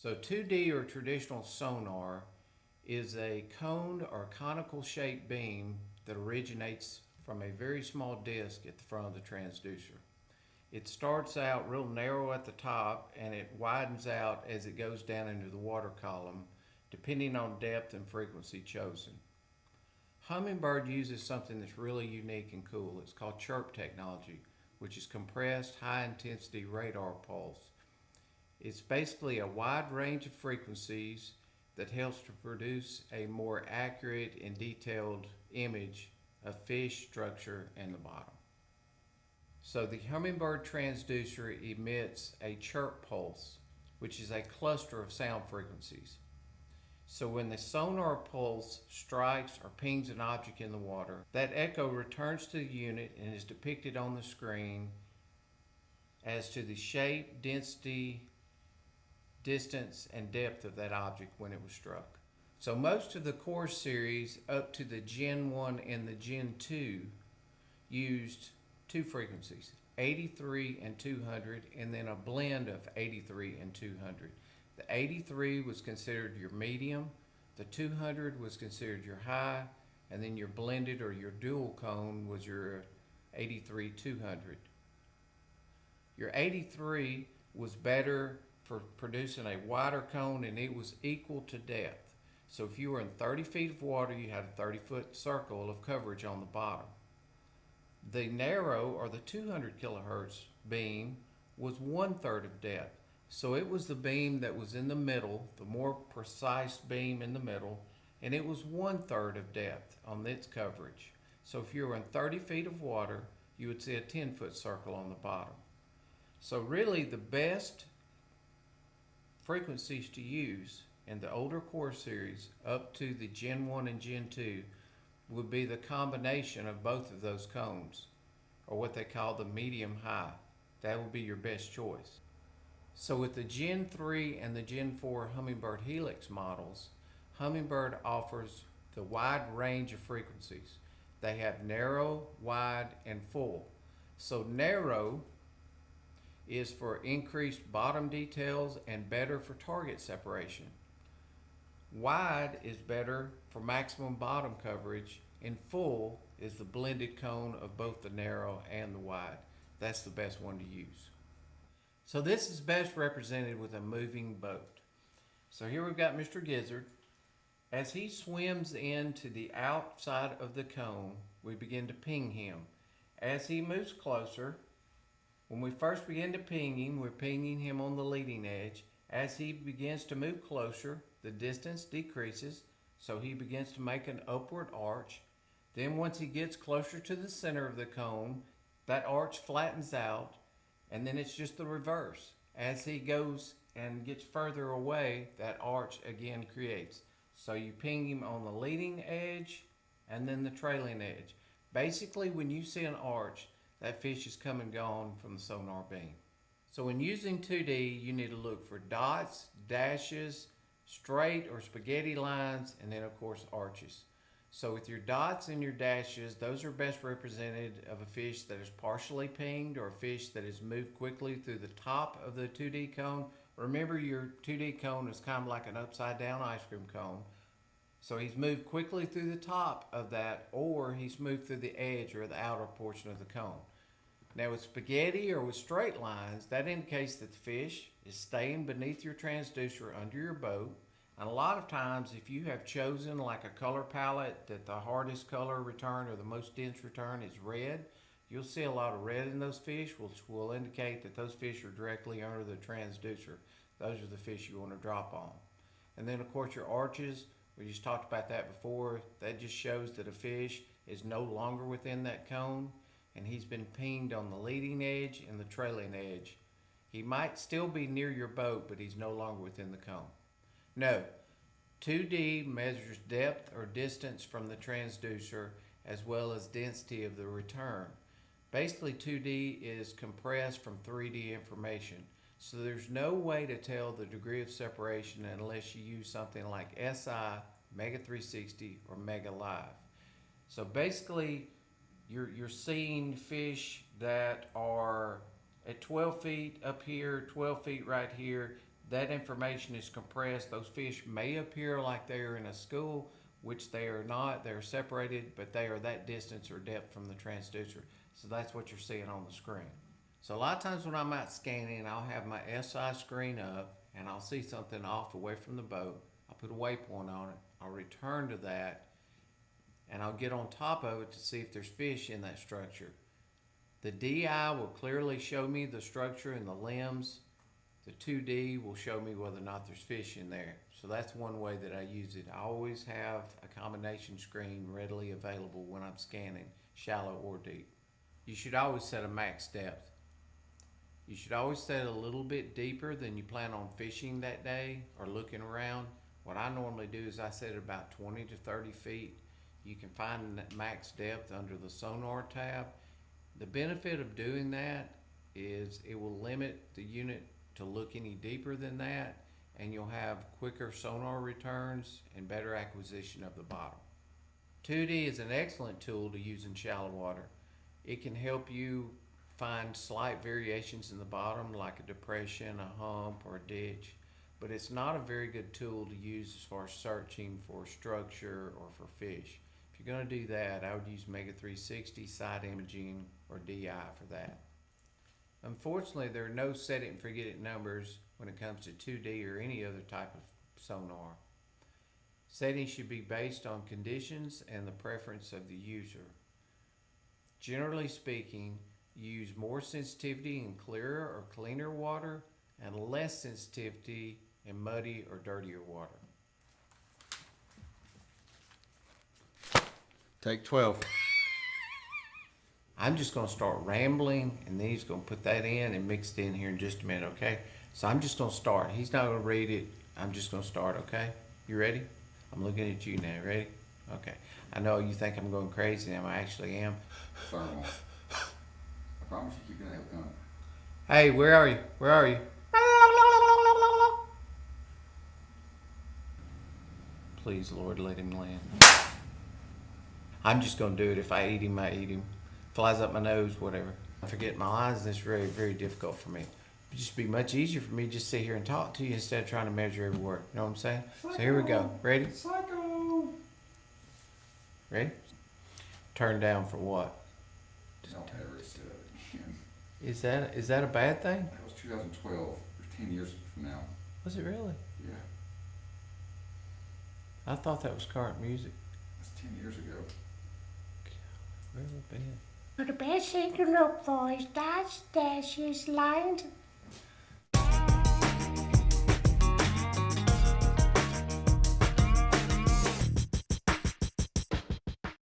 So 2D or traditional sonar is a coned or conical shaped beam that originates from a very small disc at the front of the transducer. It starts out real narrow at the top and it widens out as it goes down into the water column, depending on depth and frequency chosen. Humminbird uses something that's really unique and cool. It's called chirp technology, which is compressed high intensity radar pulse. It's basically a wide range of frequencies that helps to produce a more accurate and detailed image of fish structure in the bottom. So the Humminbird transducer emits a chirp pulse, which is a cluster of sound frequencies. So when the sonar pulse strikes or pings an object in the water, that echo returns to the unit and is depicted on the screen as to the shape, density, distance, and depth of that object when it was struck. So most of the core series up to the Gen 1 and the Gen 2 used two frequencies, 83 and 200, and then a blend of 83 and 200. The 83 was considered your medium, the 200 was considered your high, and then your blended or your dual cone was your 83 200. Your 83 was better for producing a wider cone and it was equal to depth. So if you were in 30 feet of water, you had a 30-foot circle of coverage on the bottom. The narrow or the 200 kilohertz beam was 1/3 of depth. So it was the beam that was in the middle, the more precise beam in the middle, and it was 1/3 of depth on its coverage. So if you were in 30 feet of water, you would see a 10-foot circle on the bottom. So really the best frequencies to use in the older core series up to the Gen 1 and Gen 2 would be the combination of both of those cones, or what they call the medium high. That would be your best choice. So with the Gen 3 and the Gen 4 Humminbird Helix models, Humminbird offers the wide range of frequencies. They have narrow, wide, and full. So narrow is for increased bottom details and better for target separation. Wide is better for maximum bottom coverage, and full is the blended cone of both the narrow and the wide. That's the best one to use. So this is best represented with a moving boat. So here we've got Mr. Gizzard. As he swims into the outside of the cone, we begin to ping him. As he moves closer, when we first begin to ping him, we're pinging him on the leading edge. As he begins to move closer, the distance decreases, so he begins to make an upward arch. Then once he gets closer to the center of the cone, that arch flattens out, and then it's just the reverse. As he goes and gets further away, that arch again creates. So you ping him on the leading edge and then the trailing edge. Basically, when you see an arch, that fish is come and gone from the sonar beam. So when using 2D, you need to look for dots, dashes, straight or spaghetti lines, and then of course arches. So with your dots and your dashes, those are best represented of a fish that is partially pinged or a fish that has moved quickly through the top of the 2D cone. Remember, your 2D cone is kind of like an upside down ice cream cone. So he's moved quickly through the top of that, or he's moved through the edge or the outer portion of the cone. Now with spaghetti or with straight lines, that indicates that the fish is staying beneath your transducer under your boat. And a lot of times, if you have chosen like a color palette that the hardest color return or the most dense return is red, you'll see a lot of red in those fish, which will indicate that those fish are directly under the transducer. Those are the fish you want to drop on. And then of course your arches, we just talked about that before. That just shows that a fish is no longer within that cone and he's been pinged on the leading edge and the trailing edge. He might still be near your boat, but he's no longer within the cone. No, 2D measures depth or distance from the transducer as well as density of the return. Basically 2D is compressed from 3D information. So there's no way to tell the degree of separation unless you use something like SI, Mega 360, or Mega Live. So basically you're seeing fish that are at 12 feet up here, 12 feet right here. that information is compressed. Those fish may appear like they are in a school, which they are not. They're separated, but they are that distance or depth from the transducer. So that's what you're seeing on the screen. So a lot of times when I'm out scanning, I'll have my SI screen up and I'll see something off away from the boat. I'll put a waypoint on it. I'll return to that and I'll get on top of it to see if there's fish in that structure. The DI will clearly show me the structure and the limbs. The 2D will show me whether or not there's fish in there. So that's one way that I use it. I always have a combination screen readily available when I'm scanning, shallow or deep. You should always set a max depth. You should always set a little bit deeper than you plan on fishing that day or looking around. What I normally do is I set it about 20 to 30 feet. You can find that max depth under the Sonar tab. The benefit of doing that is it will limit the unit to look any deeper than that, and you'll have quicker sonar returns and better acquisition of the bottom. 2D is an excellent tool to use in shallow water. It can help you find slight variations in the bottom, like a depression, a hump, or a ditch, but it's not a very good tool to use as far as searching for structure or for fish. If you're going to do that, I would use Mega 360, side imaging, or DI for that. Unfortunately, there are no set it and forget it numbers when it comes to 2D or any other type of sonar. Settings should be based on conditions and the preference of the user. Generally speaking, use more sensitivity in clearer or cleaner water and less sensitivity in muddy or dirtier water. Take 12. I'm just going to start rambling, and then he's going to put that in and mix it in here in just a minute, okay? So I'm just going to start. He's not going to read it. I'm just going to start, okay? You ready? I'm looking at you now. Ready? Okay. I know you think I'm going crazy, and I actually am. Thermal. I promise you keep that going. Hey, where are you? Where are you? Please, Lord, let him land. I'm just going to do it. If I eat him, I eat him. Flies up my nose, whatever. I forget my lines, and it's very, very difficult for me. It'd just be much easier for me to just sit here and talk to you instead of trying to measure every word. You know what I'm saying? Psycho. So here we go. Ready? Psycho! Ready? Turn down for what? Don't ever say that again. Is that a bad thing? That was 2012. It was 10 years from now. Was it really? Yeah. I thought that was current music. That's 10 years ago. Where have I been? But the best thing to look for is that stashes lined